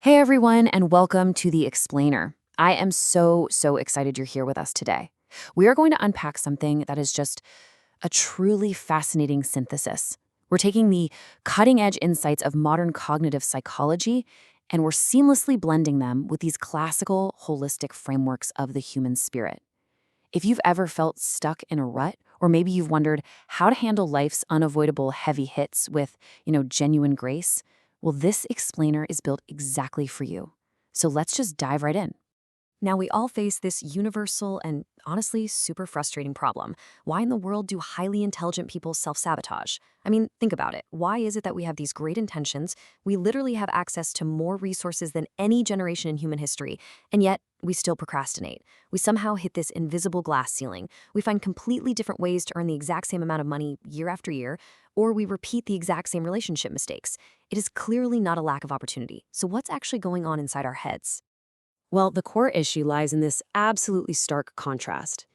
Hey everyone, and welcome to The Explainer. I am so excited you're here with us today. We are going to unpack something that is just a truly fascinating synthesis. We're taking the cutting-edge insights of modern cognitive psychology, and we're seamlessly blending them with these classical, holistic frameworks of the human spirit. If you've ever felt stuck in a rut, or maybe you've wondered how to handle life's unavoidable heavy hits with, genuine grace, well, this explainer is built exactly for you. So let's just dive right in. Now, we all face this universal and honestly super frustrating problem. Why in the world do highly intelligent people self-sabotage? I mean, think about it. Why is it that we have these great intentions, we literally have access to more resources than any generation in human history, and yet we still procrastinate? We somehow hit this invisible glass ceiling. We find completely different ways to earn the exact same amount of money year after year, or we repeat the exact same relationship mistakes. It is clearly not a lack of opportunity. So what's actually going on inside our heads? Well, the core issue lies in this absolutely stark contrast.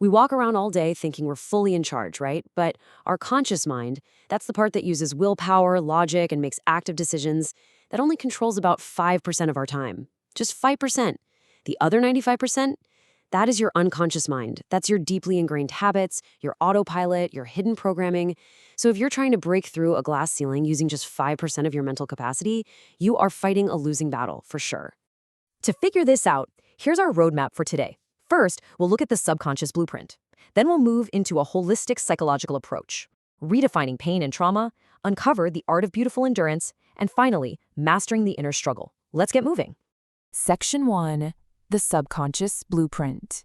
We walk around all day thinking we're fully in charge, right? But our conscious mind, that's the part that uses willpower, logic, and makes active decisions, that only controls about 5% of our time. Just 5%. The other 95%? That is your unconscious mind. That's your deeply ingrained habits, your autopilot, your hidden programming. So if you're trying to break through a glass ceiling using just 5% of your mental capacity, you are fighting a losing battle, for sure. To figure this out, here's our roadmap for today. First, we'll look at the subconscious blueprint. Then we'll move into a holistic psychological approach, redefining pain and trauma, uncover the art of beautiful endurance, and finally, mastering the inner struggle. Let's get moving. Section 1. The Subconscious Blueprint.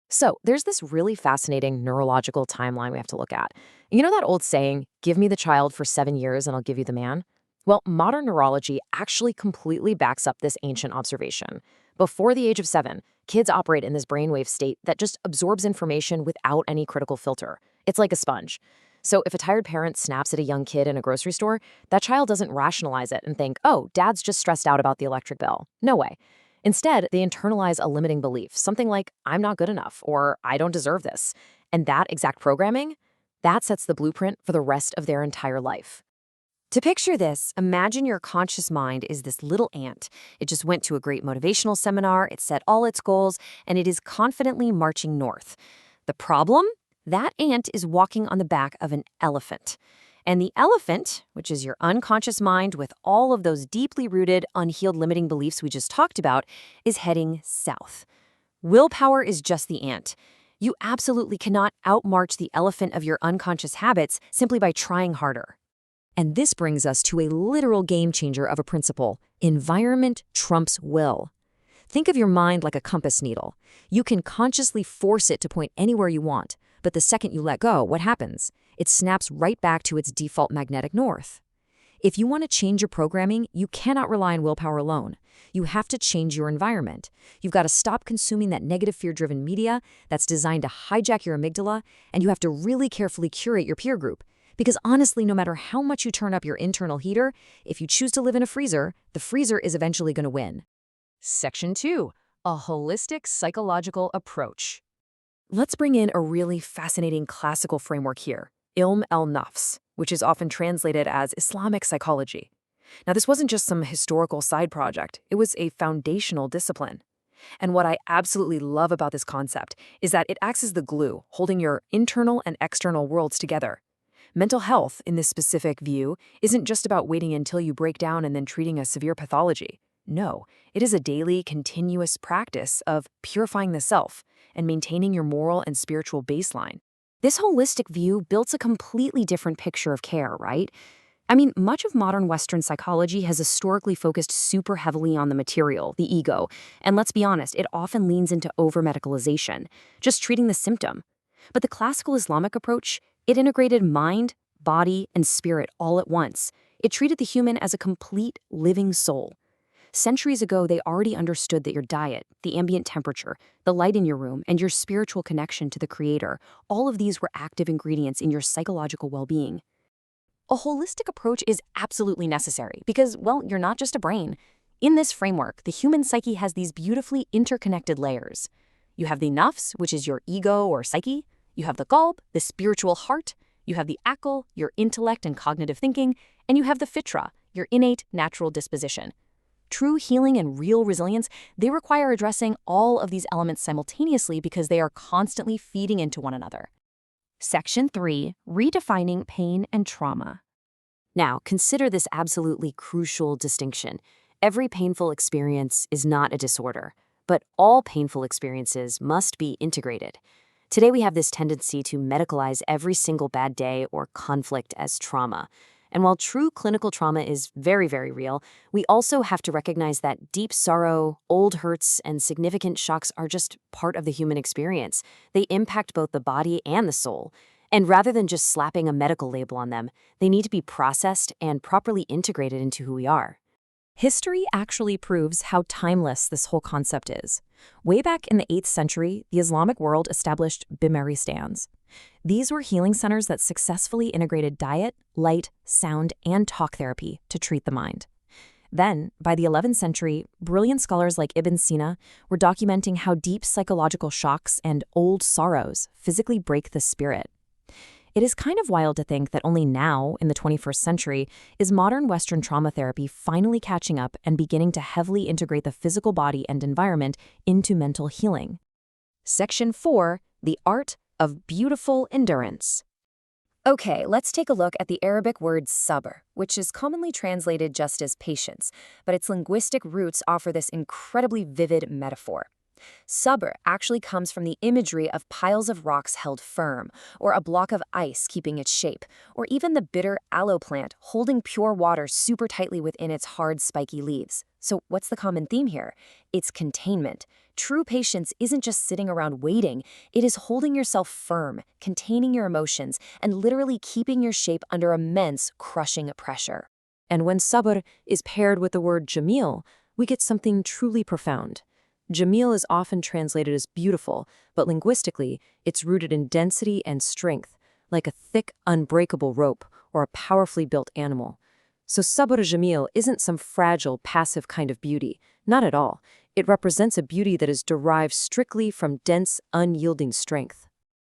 So, there's this really fascinating neurological timeline we have to look at. You know that old saying, give me the child for 7 years and I'll give you the man? Well, modern neurology actually completely backs up this ancient observation. Before the age of 7, kids operate in this brainwave state that just absorbs information without any critical filter. It's like a sponge. So if a tired parent snaps at a young kid in a grocery store, that child doesn't rationalize it and think, oh, dad's just stressed out about the electric bill. No way. Instead, they internalize a limiting belief, something like, I'm not good enough, or I don't deserve this. And that exact programming, that sets the blueprint for the rest of their entire life. To picture this, imagine your conscious mind is this little ant. It just went to a great motivational seminar, it set all its goals, and it is confidently marching north. The problem? That ant is walking on the back of an elephant. And the elephant, which is your unconscious mind with all of those deeply rooted, unhealed limiting beliefs we just talked about, is heading south. Willpower is just the ant. You absolutely cannot outmarch the elephant of your unconscious habits simply by trying harder. And this brings us to a literal game changer of a principle: environment trumps will. Think of your mind like a compass needle. You can consciously force it to point anywhere you want, but the second you let go, what happens? It snaps right back to its default magnetic north. If you want to change your programming, you cannot rely on willpower alone. You have to change your environment. You've got to stop consuming that negative fear-driven media that's designed to hijack your amygdala, and you have to really carefully curate your peer group. Because honestly, no matter how much you turn up your internal heater, if you choose to live in a freezer, the freezer is eventually going to win. Section 2. A holistic psychological approach. Let's bring in a really fascinating classical framework here, al-Nafs, which is often translated as Islamic psychology. Now, this wasn't just some historical side project. It was a foundational discipline. And what I absolutely love about this concept is that it acts as the glue, holding your internal and external worlds together. Mental health, in this specific view, isn't just about waiting until you break down and then treating a severe pathology. No, it is a daily, continuous practice of purifying the self and maintaining your moral and spiritual baseline. This holistic view builds a completely different picture of care, right? I mean, much of modern Western psychology has historically focused super heavily on the material, the ego, and let's be honest, it often leans into over-medicalization, just treating the symptom. But the classical Islamic approach, it integrated mind, body, and spirit all at once. It treated the human as a complete, living soul. Centuries ago, they already understood that your diet, the ambient temperature, the light in your room, and your spiritual connection to the Creator, all of these were active ingredients in your psychological well-being. A holistic approach is absolutely necessary because, well, you're not just a brain. In this framework, the human psyche has these beautifully interconnected layers. You have the nafs, which is your ego or psyche. You have the qalb, the spiritual heart. You have the aql, your intellect and cognitive thinking. And you have the fitra, your innate natural disposition. True healing and real resilience, they require addressing all of these elements simultaneously because they are constantly feeding into one another. Section 3, Redefining Pain and Trauma. Now, consider this absolutely crucial distinction. Every painful experience is not a disorder, but all painful experiences must be integrated. Today, we have this tendency to medicalize every single bad day or conflict as trauma. And while true clinical trauma is very, very real, we also have to recognize that deep sorrow, old hurts, and significant shocks are just part of the human experience. They impact both the body and the soul. And rather than just slapping a medical label on them, they need to be processed and properly integrated into who we are. History actually proves how timeless this whole concept is. Way back in the 8th century, the Islamic world established Bimaristans. These were healing centers that successfully integrated diet, light, sound, and talk therapy to treat the mind. Then, by the 11th century, brilliant scholars like Ibn Sina were documenting how deep psychological shocks and old sorrows physically break the spirit. It is kind of wild to think that only now, in the 21st century, is modern Western trauma therapy finally catching up and beginning to heavily integrate the physical body and environment into mental healing. Section 4, The Art of Beautiful Endurance. Okay, let's take a look at the Arabic word sabr, which is commonly translated just as patience, but its linguistic roots offer this incredibly vivid metaphor. Sabr actually comes from the imagery of piles of rocks held firm, or a block of ice keeping its shape, or even the bitter aloe plant holding pure water super tightly within its hard, spiky leaves. So what's the common theme here? It's containment. True patience isn't just sitting around waiting, it is holding yourself firm, containing your emotions, and literally keeping your shape under immense, crushing pressure. And when sabr is paired with the word jamil, we get something truly profound. Jamil is often translated as beautiful, but linguistically, it's rooted in density and strength, like a thick, unbreakable rope or a powerfully built animal. So sabr jamil isn't some fragile, passive kind of beauty. Not at all. It represents a beauty that is derived strictly from dense, unyielding strength.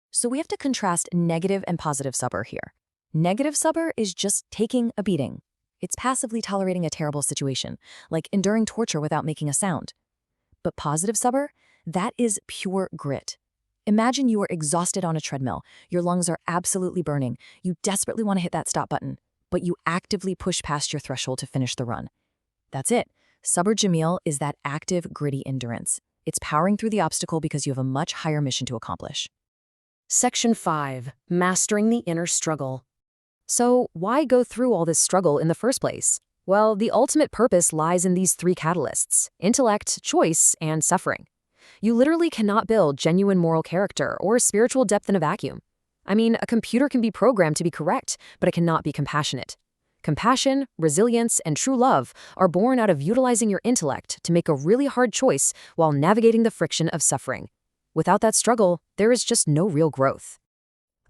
So we have to contrast negative and positive sabr here. Negative sabr is just taking a beating. It's passively tolerating a terrible situation, like enduring torture without making a sound. But positive sabr, that is pure grit. Imagine you are exhausted on a treadmill. Your lungs are absolutely burning. You desperately want to hit that stop button, but you actively push past your threshold to finish the run. That's it. Sabr jamil is that active, gritty endurance. It's powering through the obstacle because you have a much higher mission to accomplish. Section 5, Mastering the Inner Struggle. So why go through all this struggle in the first place? Well, the ultimate purpose lies in these 3 catalysts: intellect, choice, and suffering. You literally cannot build genuine moral character or spiritual depth in a vacuum. I mean, a computer can be programmed to be correct, but it cannot be compassionate. Compassion, resilience, and true love are born out of utilizing your intellect to make a really hard choice while navigating the friction of suffering. Without that struggle, there is just no real growth.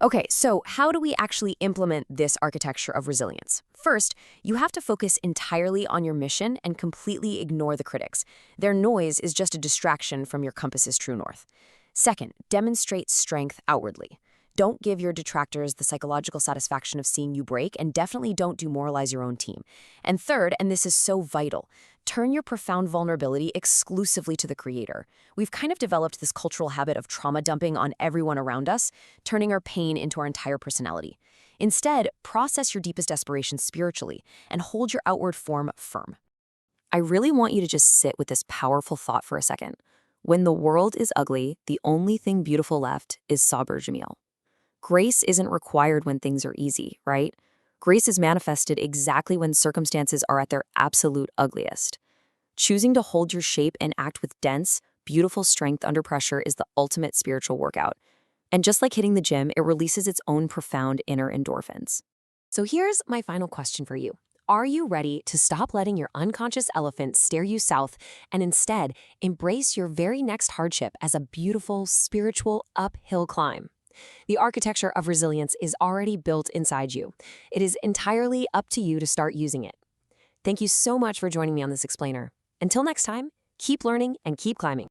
Okay, so how do we actually implement this architecture of resilience? First, you have to focus entirely on your mission and completely ignore the critics. Their noise is just a distraction from your compass's true north. Second, demonstrate strength outwardly. Don't give your detractors the psychological satisfaction of seeing you break, and definitely don't demoralize your own team. And third, and this is so vital, turn your profound vulnerability exclusively to the creator. We've kind of developed this cultural habit of trauma dumping on everyone around us, turning our pain into our entire personality. Instead, process your deepest aspirations spiritually and hold your outward form firm. I really want you to just sit with this powerful thought for a second. When the world is ugly, the only thing beautiful left is sabr jamil. Grace isn't required when things are easy, right? Grace is manifested exactly when circumstances are at their absolute ugliest. Choosing to hold your shape and act with dense, beautiful strength under pressure is the ultimate spiritual workout. And just like hitting the gym, it releases its own profound inner endorphins. So here's my final question for you. Are you ready to stop letting your unconscious elephant stare you south and instead embrace your very next hardship as a beautiful, spiritual, uphill climb? The architecture of resilience is already built inside you. It is entirely up to you to start using it. Thank you so much for joining me on this explainer. Until next time, keep learning and keep climbing.